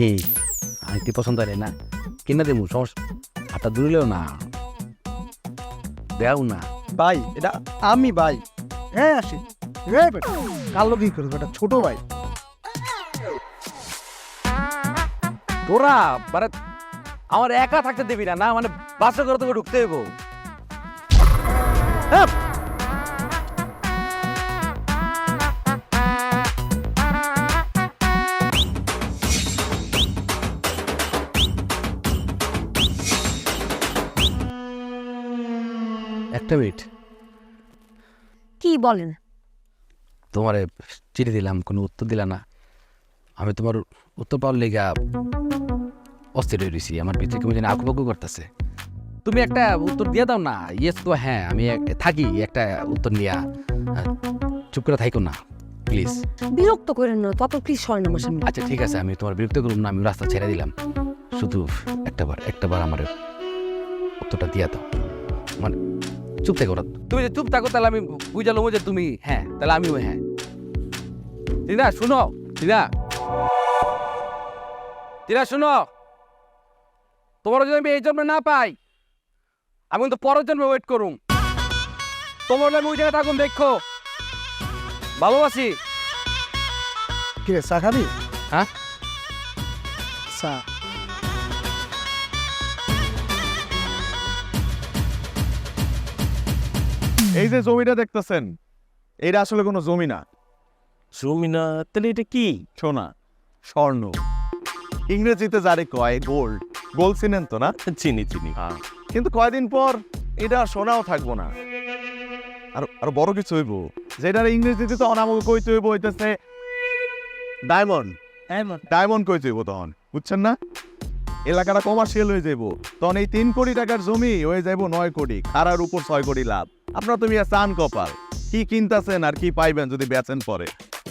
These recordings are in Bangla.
কি আইতে পছন্দ হয় না কিনা দেবো সমস্যা হাতটা দূরিলেও না দেও না ভাই এটা আমি ভাই। হ্যাঁ আসি রে বেটা, কালো কি করবো এটা ছোট ভাই। তোরা মানে আমার একা থাকতে দিবি না না মানে বাসা করে তোকে ঢুকতে দেবো একটা মিনিট কি বলেন? তোমারে চিঠি দিলাম কোনো উত্তর দিলা না আমি তোমার উত্তর পাওয়ার লেগা অস্থির হয়ে রয়েছি আমার ভিতরে কেমন যেন আঁকুপাকু করতেছে তুমি একটা উত্তর দিয়ে দাও না ইয়েস তো হ্যাঁ আমি থাকি একটা উত্তর নিয়ে চুপ করে থাইকো না প্লিজ বিরক্ত করেন না তো, আপনার প্লিজ সরেন আমার সামনে। আচ্ছা ঠিক আছে আমি তোমার বিরক্ত করুন না আমি রাস্তা ছেড়ে দিলাম শুধু একটাবার আমার উত্তরটা দিয়ে দাও মানে চুপ থাকো না তুমি যে চুপ থাকো তাহলে আমি বুঝালো যে তুমি হ্যাঁ তাহলে আমিও হ্যাঁ টিনা শুনো টিনা শুনো তোমার যদি আমি এই জন্মে না পাই আমি কিন্তু পরের জন্মে ওয়েট করুম তোমার আমি ওই জায়গায় থাকুন দেখো ভালোবাসি কি রে চা খাবি? হ্যাঁ চা। এই যে জমিটা দেখতেছেন এটা আসলে কোনো জমি না, জমি না তাহলে এটা কি? সোনা, স্বর্ণ, ইংরেজিতে যারে কয় গোল্ড। গোল্ড চিনেন তো না? চিনি কিন্তু কয়দিন পর এটা আর সোনাও থাকবো না, আর আর বড় কিছু হইব যেটার ইংরেজিতে তখন আমাকে কইতে হইব হইতেছে ডায়মন্ড। ডায়মন্ড কইতে হইব তখন, বুঝছেন না? এলাকাটা কমার্শিয়াল হয়ে যাইব তখন এই 3 কোটি টাকার জমি হয়ে যাইব 9 কোটি, খারার উপর 6 কোটি লাভ। আপনারা তুমি চান কপাল কি কিনতেছেন আর কি পাইবেন যদি বেচেন পরে।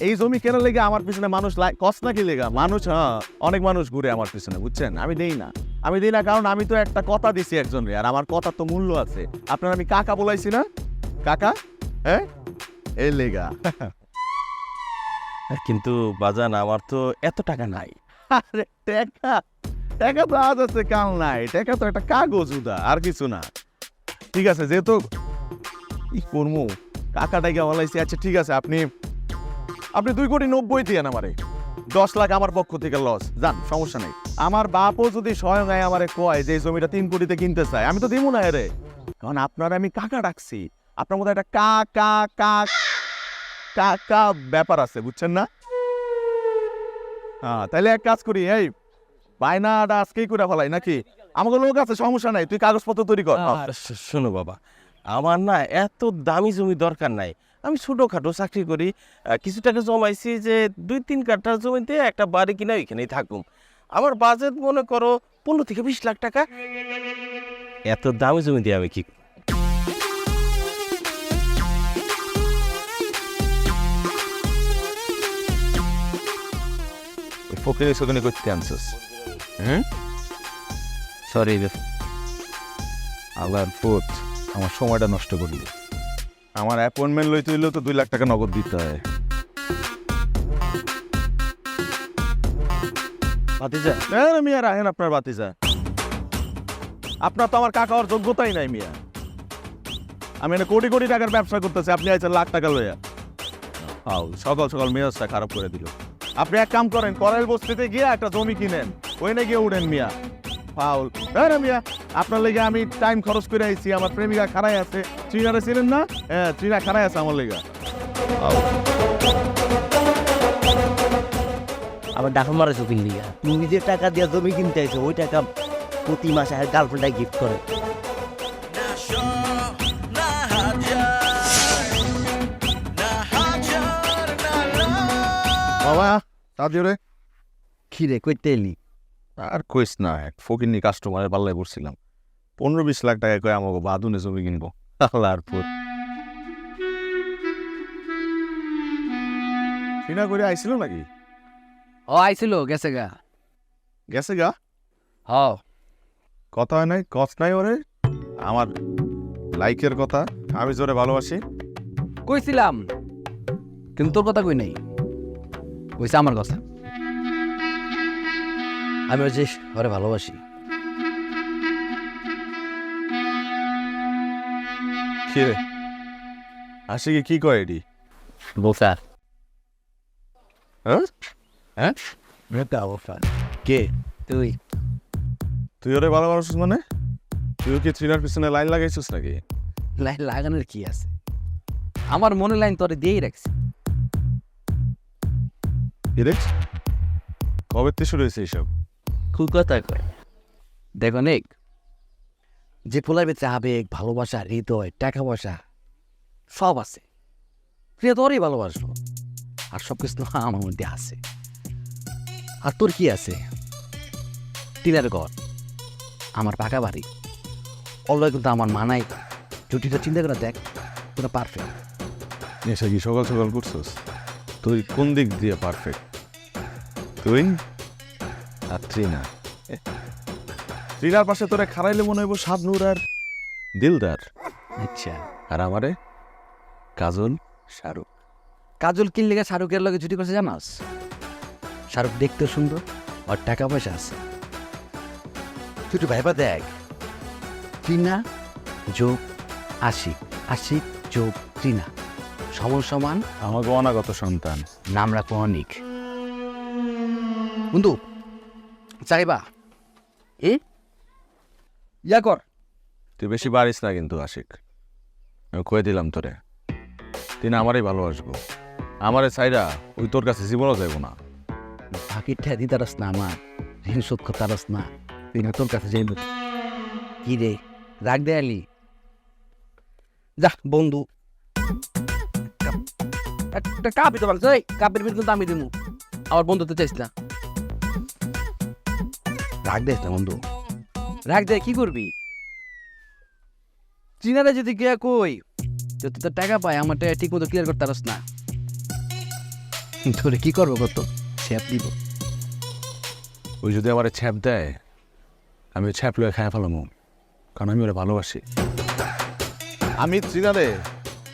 এই জমি কেনার লেগে আমার পিছনে মানুষ কষ্ট না কি লেগা মানুষ, হ্যাঁ অনেক মানুষ ঘুরে আমার পিছনে, বুঝছেন? আমি দেই না কারণ আমি তো একটা কথা দিছি একজনরে, আর আমার কথার তো মূল্য আছে। আপনার আমি কাকা বলাইছি না, কাকা, হ্যাঁ এই লেগা। কিন্তু বাজান আমার তো এত টাকা নাই। আরে টাকা তো আজ আছে কাল নাই, টাকা তো একটা কাগজ উদা আর কিছু না। ঠিক আছে যেহেতু কি করবো কাকা টাকা বলাইছি, আচ্ছা ঠিক আছে আপনি 2,90,00,000 দিয়ে আমারে 10 লাখ আমার পক্ষ থেকে লস যান, সমস্যা নেই। আমার বাপও যদি স্বয়ং আমারে কয় যে এই জমিটা 3 কোটিতে কিনতে চায় আমি তো দিব না রে, কারণ আপনার আমি কাকা ডাকছি, আপনার মধ্যে একটা কাকা ব্যাপার আছে, বুঝছেন না? হ্যাঁ তাহলে এক কাজ করি, এই বায়নাটা আজকেই করে ফেলাই নাকি? আমাকে লোক আছে, সমস্যা নাই, তুই কাগজপত্র তৈরি কর। শোনো বাবা, আমার না এত দামি জমি দরকার নাই। আমি ছোটোখাটো চাকরি করি, কিছু টাকা জমাইছি যে 2-3 কাঠা জমিতে একটা বাড়ি কিনা ওইখানেই থাকুম। আমার বাজেট মনে করো 15 থেকে 20 লাখ টাকা। এত দামি জমি দিয়ে আমি কি ফকিরের সদনে করতে আনছিস? সরি আল্লাহর ফুট আমার সময়টা নষ্ট করলি। আমার অ্যাপয়েন্টমেন্ট লইতে হইলেও তো 2 লাখ টাকা নগদ দিতে হয়। ভাতিজা? মিয়া রাহেন আপনার বাতিজা, আপনার তো আমার কাকা হওয়ার যোগ্যতাই নাই মিয়া। আমি এনে কোটি কোটি টাকার ব্যবসা করতেছি, আপনি আইছেন লাখ টাকা লইয়া। সকাল সকাল মেজাজটা খারাপ করে দিল। আপনি এক কাম করেন, করাইল বস্তিতে গিয়ে একটা জমি কিনেন, ওইনে গিয়ে উঠেন মিয়া। ফাউল মিয়া, আপনার লেগে আমি টাইম খরচ করে আইছি, আমার প্রেমিকা খাড়াই আছে, চীনারে ছিলেন না? হ্যাঁ চীনা খাড়াই আছে আমার লেগা। আবার ডাকা মারাছো কিন লিগা? তুমি যে টাকা দিয়ে জমি কিনতে আইছো ওই টাকা প্রতি মাসে আর গার্লফ্রেন্ডে গিফট করে। বাবা তাদের কি রে কইতে এলি? আর কইস না, এক ফকিরনি কাস্টমারের পাল্লায় পড়ছিলাম। 15-20 লাখ টাকা কয়ে আমাকে বাদুনে জমি কিনবো। আল্লাহর পুত চিনা করে আইছিল নাকি? ও আইছিল গেছে গা হ কথা হয় নাই, কষ্ট নাই ওরে আমার লাইকের কথা, আমি জোরে ভালোবাসি কইছিলাম কিন্তু তোর কথা কই নাই, কইছে আমার কথা। আমি ওই যে ওরে ভালোবাসি। কি রে আশিকে কি কয় এডি? বোকার। হ্যাঁ হ্যাঁ কে তুই তুই ওরে ভালোবাসিস মানে? তুই কি থ্রিলার পিছনে লাইন লাগাইছিস নাকি? লাইন লাগানোর কি আছে? আমার মনে লাইন তোরে দিয়েই রাখছি। কি রে কবে থেকে শুরু হয়েছে এইসব? খুব কথা কয়। দেখো নিক, যে পোলার ভিতরে আবেগ, ভালোবাসা, হৃদয়, টাকা পয়সা সব আছে, প্রিয় তোরই ভালোবাসবো। আর সব কিছু আমার মধ্যে আছে। আর তোর কি আছে? টিনের ঘর, আমার পাকা বাড়ি, অলয় কিন্তু আমার মানাই। জুটিটা চিন্তা করে দেখ, পুরো পারফেক্ট। নেশা কি সকাল সকাল করছিস? তুই কোন দিক দিয়ে পারফেক্ট? তুই আর ট্রিনা। ট্রিনার পাশে তোরে খারাইলে মনে হইব শাবনূর আর দিলদার। আচ্ছা, আর আমারে কাজল, শাহরুখ। কাজল কিনলে শাহরুখের লগে জুটি করছে জানাস? শাহরুখ দেখতে সুন্দর আর টাকা পয়সা আছে। তুই একটু ভাইবা দেখ, টিনা যোগ আশিক, আশিক যোগ টিনা সমান সমান আমাকে অনাগত সন্তান। নাম রাখবো অনেক। বন্ধু চাইবা ইয়া কর। তুই বেশি বাড়িস না কিন্তু আশিক, আমি কয়ে দিলাম তোরে। তিনি আমারই ভালোবাসবো। আমারে চাইরা ওই তোর কাছে জীবনও যাইব না। বাকির ঠেয়া দিতারস না, আমার ঋণ শোধ করতারস না, তুই না তোর কাছে যাইব। কি রে রাগ দেয়ালি? যা বন্ধু, একটা কাপ দিতে পারছ? কাপের বিল কিন্তু আমি দিব। আমার বন্ধু তো চাইস না। রাগ দেস না বন্ধু, রাগ দে কি করবি? চিনারে যদি গিয়া কই যে তুই তো টাকা পাই, আমার টাকা ঠিক মতো ক্লিয়ার করতে পারস না, তোরে কি করবো কত ছ্যাপ দিব? ওই যদি আমার ছ্যাপ দেয়, আমি ছ্যাপ লয়ে খায় ফেলামো, কারণ আমি ওরা ভালোবাসি। আমি চিনারে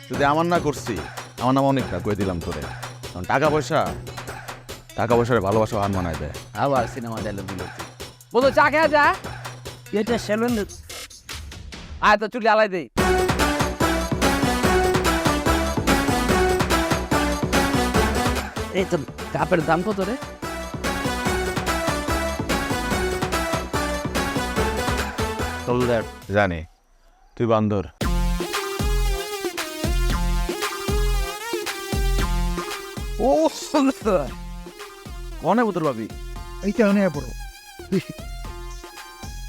যদি আমার না করছি, আমার নাম অনেক না কয়ে দিলাম তোরে। কারণ টাকা পয়সার ভালোবাসা আর মানায় দেয়। আবার সিনেমা ডায়লগ দিল বলো, চা খেয়ে যা। এটা সেলুন আয় তো চুলি আলাই দে। এই তো কাপের দাম কত রে? জানি তুই বান্দর। ও কনে বোতল পাবি? এইটা অনেক পড়ো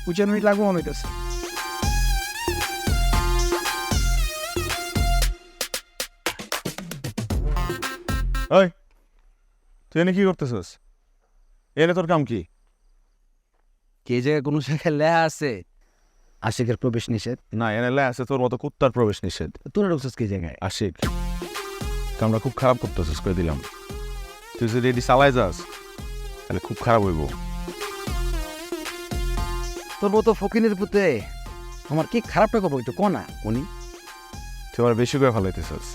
5 মিনিট লাগবো অনেক আছে। ওই তুই এনে কি করতেছিস? এনে তোর কাম কি? কে জায়গায় কোনো জায়গায় লেখা আছে আশিকের প্রবেশ নিষেধ? না, এনে লে আছে তোর মতো কুত্তার প্রবেশ নিষেধ। তোরা ঢুকছিস কে জায়গায়? আশিক, কামটা খুব খারাপ করতেছিস করে দিলাম। তুই যদি এটি চালাই যাস তাহলে খুব খারাপ হইব। তোর মতো ফকিনের পুতে আমার কি খারাপটা করবো একটু কনা উনি? তুই আমার বেশি করে ফেলাইতেছিস।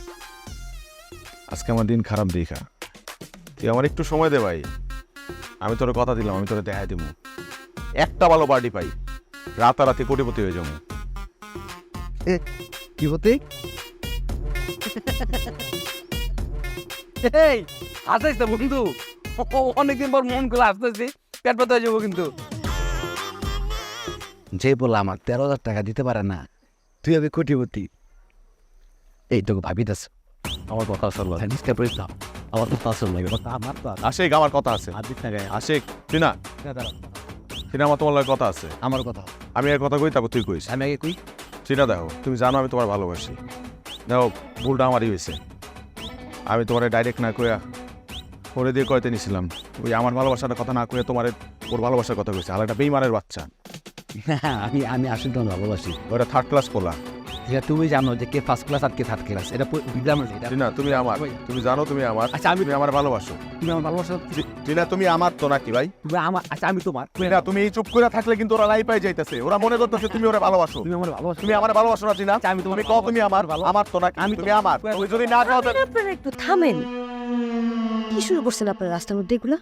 আজকে আমার দিন খারাপ দেখা, তুই আমার একটু সময় দে ভাই। আমি তোর কথা দিলাম, আমি তোরে দেখাই দিব। একটা ভালো পার্টি পাই, রাতারাতি কোটিপতি হয়ে যাবো। কি হতে এই আসিস তো বন্ধু, অনেকদিন পর মন গুলো আসতেছি, পেট ব্যথা হয়ে যাবো কিন্তু। যে বললাম আমার 13,000 টাকা দিতে পারে না, তুই আমি কোটিপতি। এইটুকু ভাবিতেছ আমার কথা শুনলো, আমার কথা শুনলো, আমার তো আশিক আমার কথা আছে। আশিক তুই না, তুই না, আমার তোমার লাগে কথা আছে। আমার কথা আমি এর কথা কই, তারপর তুই কইস। আমি আগে কই। সেটা দেখো, তুমি জানো আমি তোমার ভালোবাসি। দেখো ভুলটা আমারই হয়েছে। আমি তোমার ডাইরেক্ট না কইয়া করে দিয়ে কয়তে নিছিলাম। ওই আমার ভালোবাসার কথা না কইয়া তোমার ওর ভালোবাসার কথা কইছে। আর একটা বেইমানের বাচ্চা। আমি আসলে তোমার ভালোবাসি। ওটা থার্ড ক্লাস পোলা। যেটা তুমি জানো যে কে ফার্স্ট ক্লাস আর কে থার্ড ক্লাস, এটা বুঝলাম না। এটা না, তুমি আমার, তুমি জানো তুমি আমার। আচ্ছা, তুমি আমার ভালোবাসো। তুমি আমার ভালোবাসা, না তুমি আমার তো নাকি ভাই? তুমি আমার, আচ্ছা আমি তোমার। না, তুমি এই চুপ করে থাকলে কিন্তু ওরা লাই পাই যাইতেছে। ওরা মনে করতেছে তুমি ওরা ভালোবাসো। তুমি আমার ভালোবাসা, তুমি আমার ভালোবাসো না চিনা? আমি তোমার তুমি কও তুমি আমার, আমার তো নাকি? আমি তুমি আমার। ওই যদি না কও তাহলে আপনারা একটু থামেন। কি শুরু করছেন আপনারা রাস্তার মধ্যে এগুলা?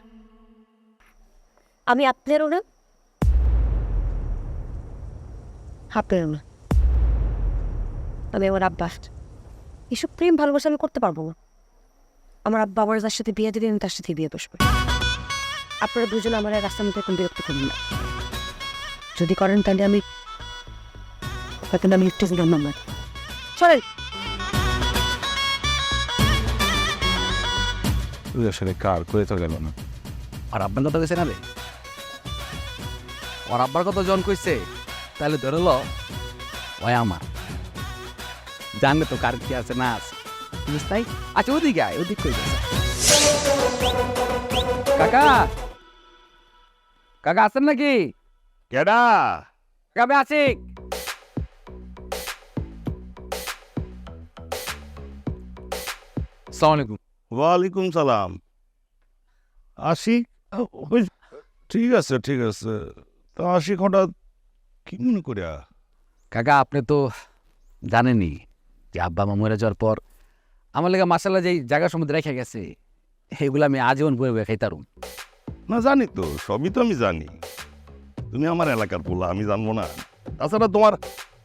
আমি আপনারও না, আপনারও না। আমি আমার আব্বা। এসব প্রেম ভালোবাসা আমি করতে পারবো না। আমার আব্বা আমার যার সাথে বিয়ে দিবে, আমি তার সাথে বিয়ে বসবো। আপনারা দুজন আমার আর রাস্তার মধ্যে এখন বিরক্ত করুন না। যদি করেন তাহলে আমি হয়তো আমি একটু নাম্বার চলেন। তুই আসলে কার করে তো গেল না। আর আব্বার কথা কইছে না রে, ওর আব্বার কথা জন কইছে, তাহলে ধরে ল ওই আমার জানবে তো কার কি আছে না আছে, বুঝছ তাই? আচ্ছা ওদিকে আয়, ওদিক কই গেছে কাকা? কাকা আছেন নাকি? কেডা? কাবে আছি। আসসালামু আলাইকুম। ওয়ালাইকুম সালাম। আশিক? ঠিক আছে ঠিক আছে। তা আশিক হঠাৎ কি মনে করিয়া? কাকা আপনি তো জানেনই যে আব্বা মা মরে যাওয়ার পর আমার লেগে মাসাল্লাহ যেই জায়গা সমুদ্রে রেখে গেছে, এগুলো আমি আজীবন বয়ে বয়ে খাইতারুম। না জানি তো, সবই তো আমি জানি। তুমি আমার এলাকার পোলা, আমি জানবো না? তাছাড়া তোমার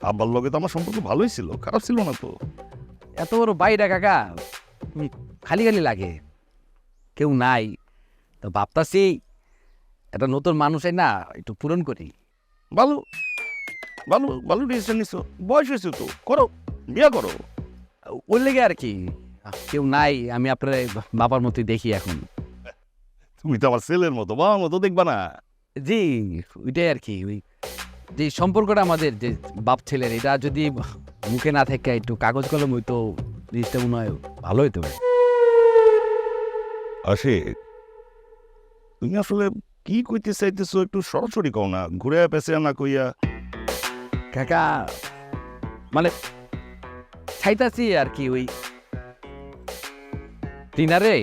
আব্বার লগে তো আমার সম্পর্ক ভালোই ছিল, খারাপ ছিল না তো। এত বড় বাইরা কাকা, তুমি খালি খালি লাগে, কেউ নাই, তো ভাবতাছি একটা নতুন মানুষ না একটু পূরণ করি। ভালো ভালো ভালো ডিসিশন নিছো, বয়স হয়েছে তো, করো, বিয়ে করো। ওর লেগে আর কি, কেউ নাই, আমি আপনার বাবার মতোই দেখি এখন। তুমি তো আমার ছেলের মতো, বাবার মতো দেখবা না? জি ওইটাই আর কি, ওই যে সম্পর্কটা আমাদের যে বাপ ছেলের, এটা যদি মুখে না থেকে একটু কাগজ কলম হইতো, জিনিসটা মনে হয় ভালো হইতো। আশিক, তুমি আসলে কি কইতে চাইতেছো একটু সরাসরি কও না, ঘুরে পেছে না কইয়া। কাকা মানে চাইতাছি আর কি, ওই টিনারে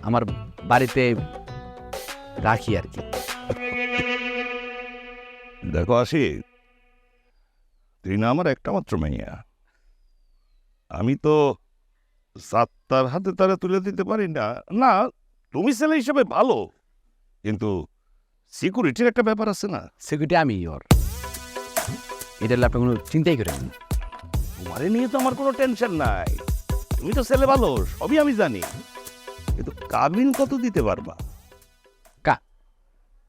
আমার বাড়িতে রাখি আর কি। দেখো আশিক, ত্রিনা আমার একটা মাত্র মাইয়া, আমি তো সাত্তার হাতে তারা তুলে দিতে পারি না। না, তুমি ছেলে হিসেবে ভালো, কিন্তু সিকিউরিটির একটা ব্যাপার আছে না? সিকিউরিটি আমি ওর, এটা আপনি কোনো চিন্তাই করেন না। তোমারে নিয়ে তো আমার কোনো টেনশন নাই, তুমি তো ছেলে ভালো, সবই আমি জানি, কিন্তু কাবিন কত দিতে পারবা?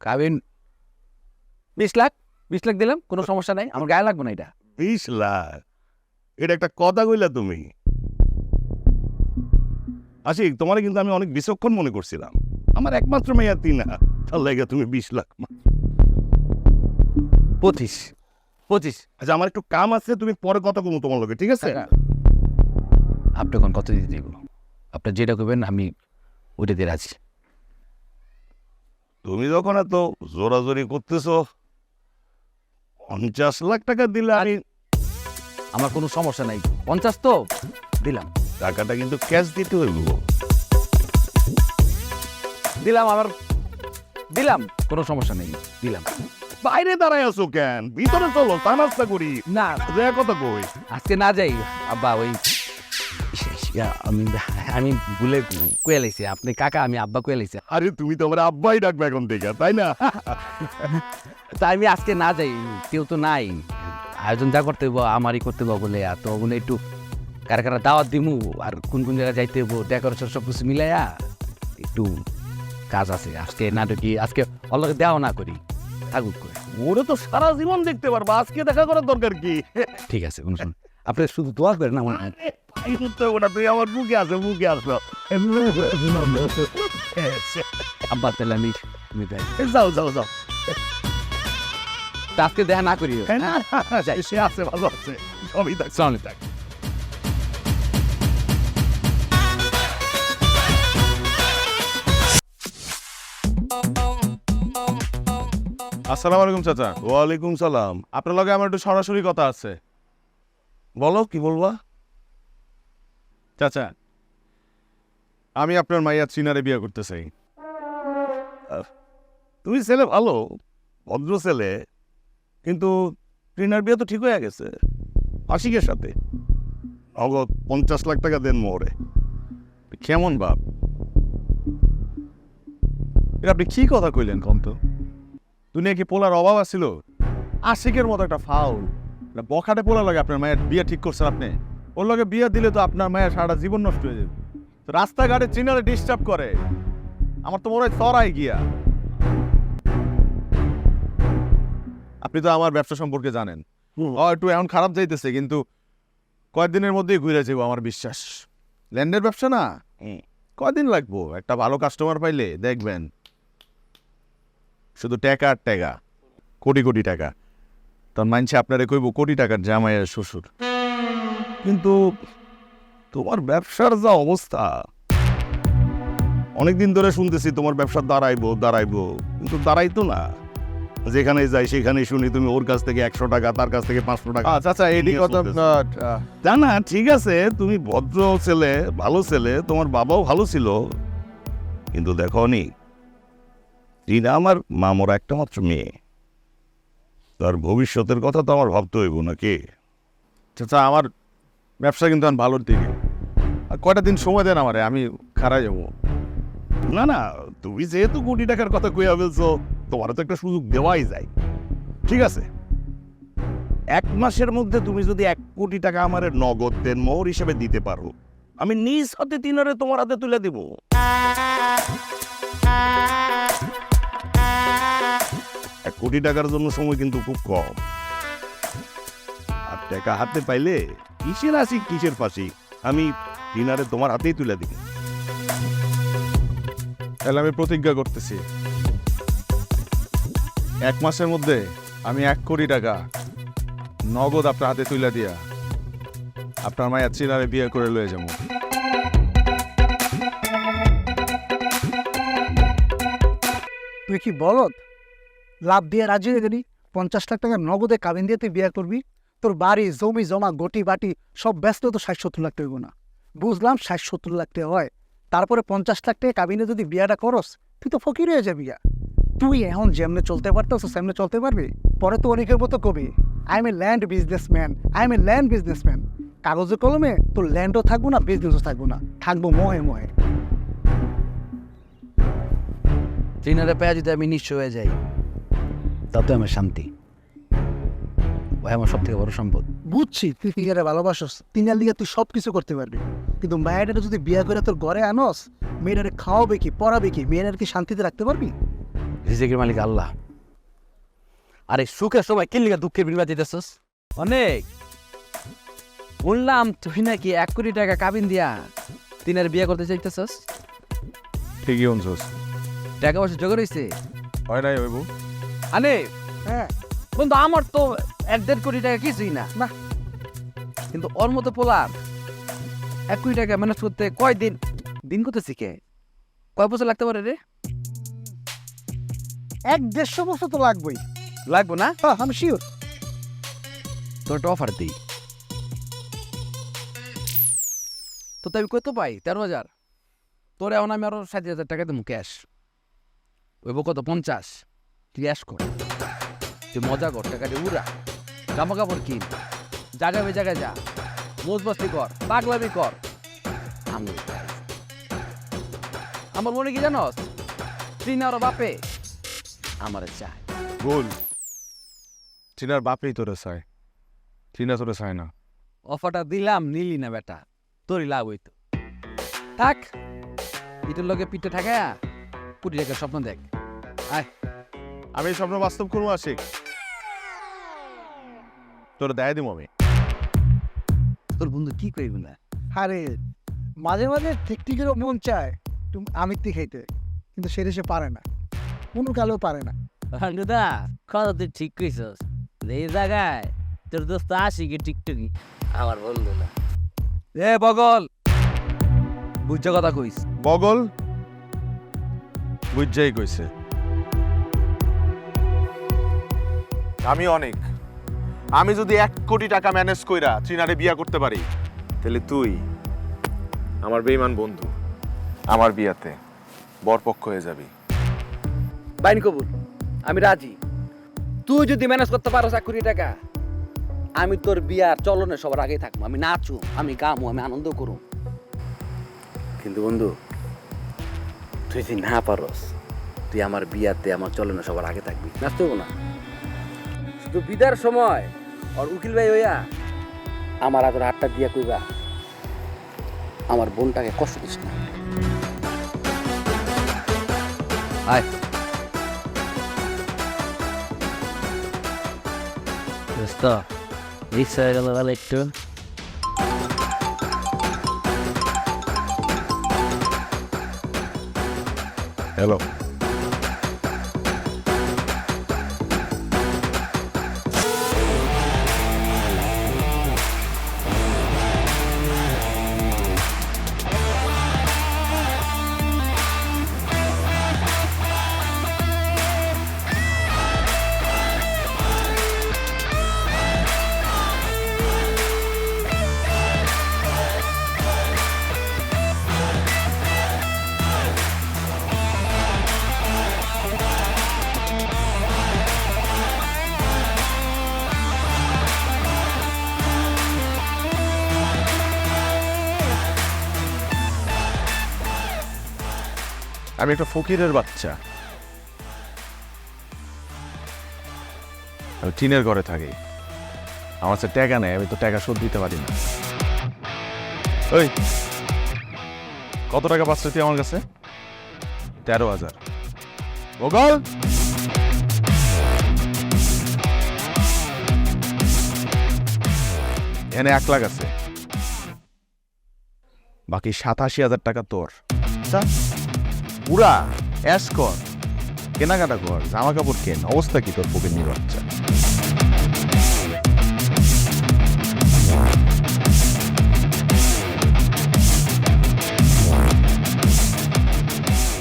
কাবিন 20 লাখ, 20 লাখ দিলাম, কোনো সমস্যা নাই, আমার গায়ে লাগবে না এটা। 20 লাখ? এটা একটা কথা কইলা তুমি। আশিক, তোমারে কিন্তু আমি অনেক বিচক্ষণ মনে করছিলাম, আমার একমাত্র মেয়া তিনা, তার লাগে তুমি 20 লাখ। 25। আচ্ছা, আমার একটু কাম আছে, তুমি পরে কথা বলবো তোমার লগে, ঠিক আছে? আপনি এখন কত দিতে দেব? আপনি যেটা করবেন আমি ওইটা দিয়ে রাজি। তুমি যখন এত জোরাজোরি করতেছো, 50 লাখ টাকা দিলে আমি। আমার কোনো সমস্যা নাই, 50 তো দিলাম। টাকাটা কিন্তু ক্যাশ দিতে হইব। দিলাম আবার দিলাম, কোনো সমস্যা নেই, দিলাম। বাইরে দাঁড়ায় আছো কেন? ভিতরে চলো, চা নাস্তা করি। না যে কথা কই, আজকে না যাই আব্বা, ওই আমি আমি ভুলে কয়ে লাইছি, আপনি কাকা, আমি আব্বা কয়ে লাইছি। আরে তুমি তো আমার আব্বাই ডাকবে এখন থেকে, তাই না? তাই আমি আজকে না যাই, কেউ তো নাই, আয়োজন যা করতে হইব আমারই করতে হইব বলে, তো ওগুলো একটু কারা কারা দাওয়াত দিমু, আর কোন কোন জায়গায় যাইতে হইব, ডেকোরেশন সব কিছু মিলাইয়া একটু কাজ আছে আজকে, নাটকি আজকে অলগে দেওয়া না করি, থাকুক করে। ওরে তো সারা জীবন দেখতে পারবা, আজকে দেখা করার দরকার কি? ঠিক আছে, কোনো সময় আপনি শুধু দোয়া করেন আমার। এই করতে হবে না, তুই আমার বুকে আসো, বুকে আসো। আব্বা তাহলে আমি যাই, যাও যাও যাও। তা আজকে দেখা না করি। সে আছে, ভালো আছে, সবই থাক। আসসালামু আলাইকুম। আসসালামু আলাইকুম চাচা। ওয়ালাইকুম সালাম। আপনার লগে আমার একটু সরাসরি কথা আছে। বলো, কি বলবা? চাচা, আমি আপনার মাইয়া চিনারে বিয়ে করতে চাই। তুমি ছেলে ভালো, ভদ্র ছেলে, কিন্তু ট্রেনার বিয়ে তো ঠিক হয়ে গেছে আশিকের সাথে। নগদ 50 লাখ টাকা দেন মোহরে। কেমন বাপ? এটা আপনি কি কথা কইলেন কম তো? দুনিয়া কি পোলার অভাব আছিল? আশিকের মতো একটা ফাউল বখাটে পোলা লাগে আপনার মায়ের বিয়ে ঠিক করছেন আপনি। ওর লগে বিয়ে দিলে তো আপনার মায়ের সারাটা জীবন নষ্ট হয়ে যাবে। তো রাস্তাঘাটে চিনারে ডিস্টার্ব করে, আমার তো মনে হয় চড়াই গিয়া। আপনি তো আমার ব্যবসা সম্পর্কে জানেন, একটু এখন খারাপ যাইতেছে, কিন্তু কয়েকদিনের মধ্যেই ঘুরে যাবো আমার বিশ্বাস। ল্যান্ডের ব্যবসা না, কয়দিন লাগবো, একটা ভালো কাস্টমার পাইলে দেখবেন শুধু টাকা আর টাকা, কোটি কোটি টাকা। তখন মানছে আপনারে কইব কোটি টাকার জামাইয়ের শ্বশুর। কিন্তু তোমার ব্যবসার যা অবস্থা, অনেকদিন ধরে শুনতেছি তোমার ব্যবসা দাঁড়াইবো, কিন্তু দাঁড়াইতো না। যেখানে যাই সেখানেই শুনি তুমি ওর কাছ থেকে 100 টাকা, তার কাছ থেকে 500 টাকা। আচ্ছা এই কথা না, ঠিক আছে, তুমি ভদ্র ছেলে, ভালো ছেলে, তোমার বাবাও ভালো ছিল, কিন্তু দেখো নি টিনা আমার মামরা একটা মাত্র মেয়ে, তার ভবিষ্যতের কথা তো আমার ভাবতে হইব নাকি? চাচা আমার ব্যবসা কিন্তু এখন ভালোর দিকে, আর কয়টা দিন সময় দেন আমারে, আমি খারাই যাবো। না না, তুমি যেহেতু কোটি টাকার কথা কইয়া ফেলছো, তোমার তো একটা সুযোগ দেওয়াই যায়। ঠিক আছে, 1 মাসের মধ্যে তুমি যদি 1 কোটি টাকা আমার নগদ দেন মোহর হিসেবে দিতে পারো, আমি নিজ হাতে তিনারে তোমার হাতে তুলে দিব। 1 কোটি টাকার জন্য সময় কিন্তু খুব কম, আর টাকা হাতে পাইলে কিসের আসি কিসের ফাঁসি, আমি তিনারে তোমার হাতেই তুলে দিব। তাহলে আমি প্রতিজ্ঞা করতেছি, 1 মাসের মধ্যে আমি 1 কোটি টাকা নগদ আপনার হাতে তুলে দিয়া আপনার মায়ের চিনারে বিয়ে করে লয়ে যাবো। তুই কি বলত? লাভ দিয়ে রাজি হয়ে গেলি, 50 লাখ টাকা নগদে কাবিন দিয়ে তুই বিয়ে করবি? তোর বাড়ি জমি জমা গটি বাটি সব ব্যস্ত তো 60-70 লাখ টাকা না। বুঝলাম 60-70 লাখ টাকা হয়, তারপরে 50 লাখ টাকা কাবিনে যদি বিয়াটা করস, তুই তো ফকির হয়ে যাবি। তুই এখন যেমনে চলতে পারতেছ সেমনে চলতে পারবি? পরে তো অনেকের মতো কবি, I M A land businessman. কাগজে কলমে তোর ল্যান্ডও থাকবো না, বিজনেসও থাকবো না, থাকবো মোহে মোহে। ট্রেনারে পেয়ে যদি আমি নিঃস্ব হয়ে যাই, তাতে আমার শান্তি, ওই আমার সব থেকে বড় সম্পদ। বুঝছি তুই ফিগারে ভালোবাসস, তিনার লিগে তুই সব কিছু করতে পারবি, কিন্তু মেয়েটারে যদি বিয়ে করে তোর ঘরে আনস, মেয়েটারে খাওয়াবে কি, পড়াবে কি, মেয়েটার কি শান্তিতে রাখতে পারবি? রিজিকের মালিক আল্লাহ। আরে সুখের সময় কি লিগা দুঃখের বিনিময় দিতেছস? অনেক শুনলাম তুই নাকি 1 কোটি টাকা কাবিন দিয়া তিনার বিয়ে করতে চাইতেছস। ঠিকই শুনছস, টাকা পয়সা জোগাড় হইছে? হয় নাই হইব। আনে হ্যাঁ, বন্ধু আমার তো 1-1.5 কোটি টাকা কিছুই না, না। কিন্তু ওর মতো পোলার 1 কোটি টাকা ম্যানেজ করতে কয় দিন করতেছি কে, কয় বছর লাগতে পারে রে? 100-150 বছর তো লাগবেই। লাগবো না? হ্যাঁ, আমি শিওর। তোর একটা অফার দিই, তো আমি কত পাই? 13,000। তোর এখন আমি আরো 60,000 টাকা দেবো ক্যাশ, ওইব কত 50। তুই ক্যাশ কর, তুই মজা কর, টাকাটি উড়া, জামা কাপড় কিন, জায়গায় জায়গায় যা, মোজবস্তি কর, পাগলামি কর। আমার মনে কি জানস, ট্রিনার বাপে আমার চায়। ভুল, চিনার বাপেই তোরে চায়, চিনা তোরে চায় না। অফারটা দিলাম, নিলি না বেটা, তোরই লাভ হইতো। থাক, ইটোর লগে পিঠে ঠাকায়া কোটি টাকার স্বপ্ন দেখ। আয়, আমি এই স্বপ্ন বাস্তব করবো আশিক, তোর দেয় দিব আমি। তোর বন্ধু কি কইব না? আরে মাঝে মাঝে টিকটিকেরও মন চায় আমিত্তি খাইতে, কিন্তু সেটা সে পারে না, কোনো কালেও পারে না। দা কথা তুই ঠিক কইছস, এই জায়গায় তোর দোস্ত আশিকে টিকটকি আমার বন্ধু না। এ বগল, বুঝছ কথা কইস? বগল বুঝাই কইছে। আমি অনেক, আমি যদি 1 কোটি টাকা ম্যানেজ কইরা চিনারে বিয়া করতে পারি, তাহলে তুই আমার বেঈমান বন্ধু আমার বিয়াতে বরপক্ষ হয়ে যাবি। বাইন কবুল, আমি রাজি। তুই যদি ম্যানেজ করতে পারো 1 কোটি টাকা, আমি তোর বিয়ার চলনে সবার আগেই থাকবো, আমি নাচু, আমি গামু, আমি আনন্দ করুম। কিন্তু বন্ধু তুই যদি না পারস, তুই আমার বিয়াতে আমার চলে না সবার আগে থাকবি, নাচতে হবো না। শুধু বিদার সময় আর উকিল ভাই হইয়া আমার আদর হাতটা দিয়া কইবা আমার বোনটাকে কষ্ট দিস না। আয় দোস্ত রিক্সা হয়ে গেল ভালো একটু। হ্যালো আমি একটা ফকিরের বাচ্চা, আমি টিনের ঘরে থাকি, আমার কাছে টাকা নেই, আমি তো টাকা শোধ দিতে পারি না। ওই কত টাকা পাচ্ছ তুই আমার কাছে? 13,000। গোগল এখানে 1 লাখ আছে, বাকি 87,000 টাকা তোর। পুরা অ্যাশ কর, কেনাকাটা কর, জামা কাপড় কেন। অবস্থা কি তোর ফকির নিয়ে বাচ্চা?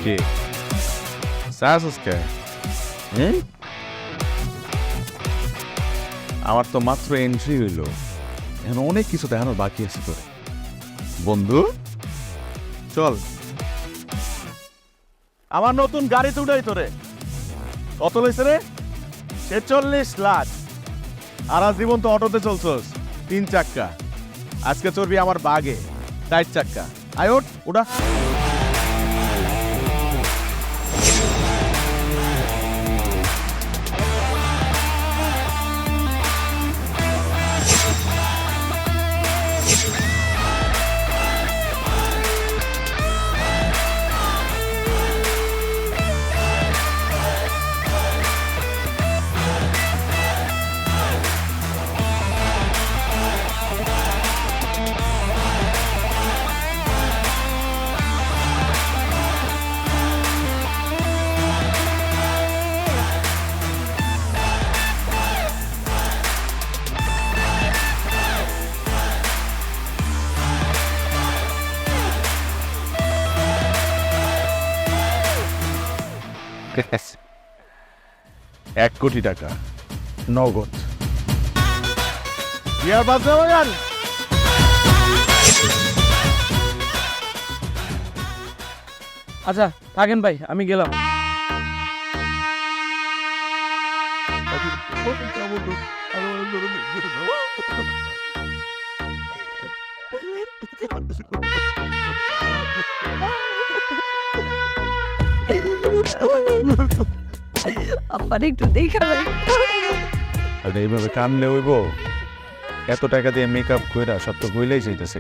কি আমার তো মাত্র এন্ট্রি হইল, এখন অনেক কিছু দেখানোর বাকি আছে তোরে। বন্ধু চল, আমার নতুন গাড়িতে উঠাই তোরে। কত লইছে রে? 46 লাখ। আর আজ জীবন তো অটোতে চলছস, 3 চাক্কা। আজকে চড়বি আমার বাগে, 4 চাক্কা। আয় ওঠ, উঠা। $1 কোটি নগদ। বিয়ার বাদ দেওয়া যান। আচ্ছা থাকেন ভাই, আমি গেলাম। আব্বার একটু দেখা ভাই। আর এইভাবে কানলে হইব? এত টাকা দিয়ে মেকআপ কইরা সব তো বইলেই যাইতেছে।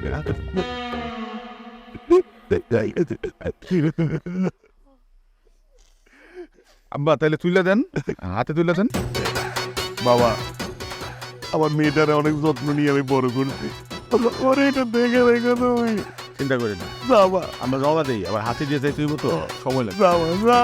আব্বা তাহলে তুলে দেন, হাতে তুলে দেন। বাবা, আমার মেয়েটারে অনেক যত্ন নিয়ে আমি বড় করছি। ওরে এটা দেখে দেখে তুমি চিন্তা করি না, বাবা। আমরা রওনা দিই, আবার হাতে দিয়ে যাই তুইব তো সময় লাগবে। বাবা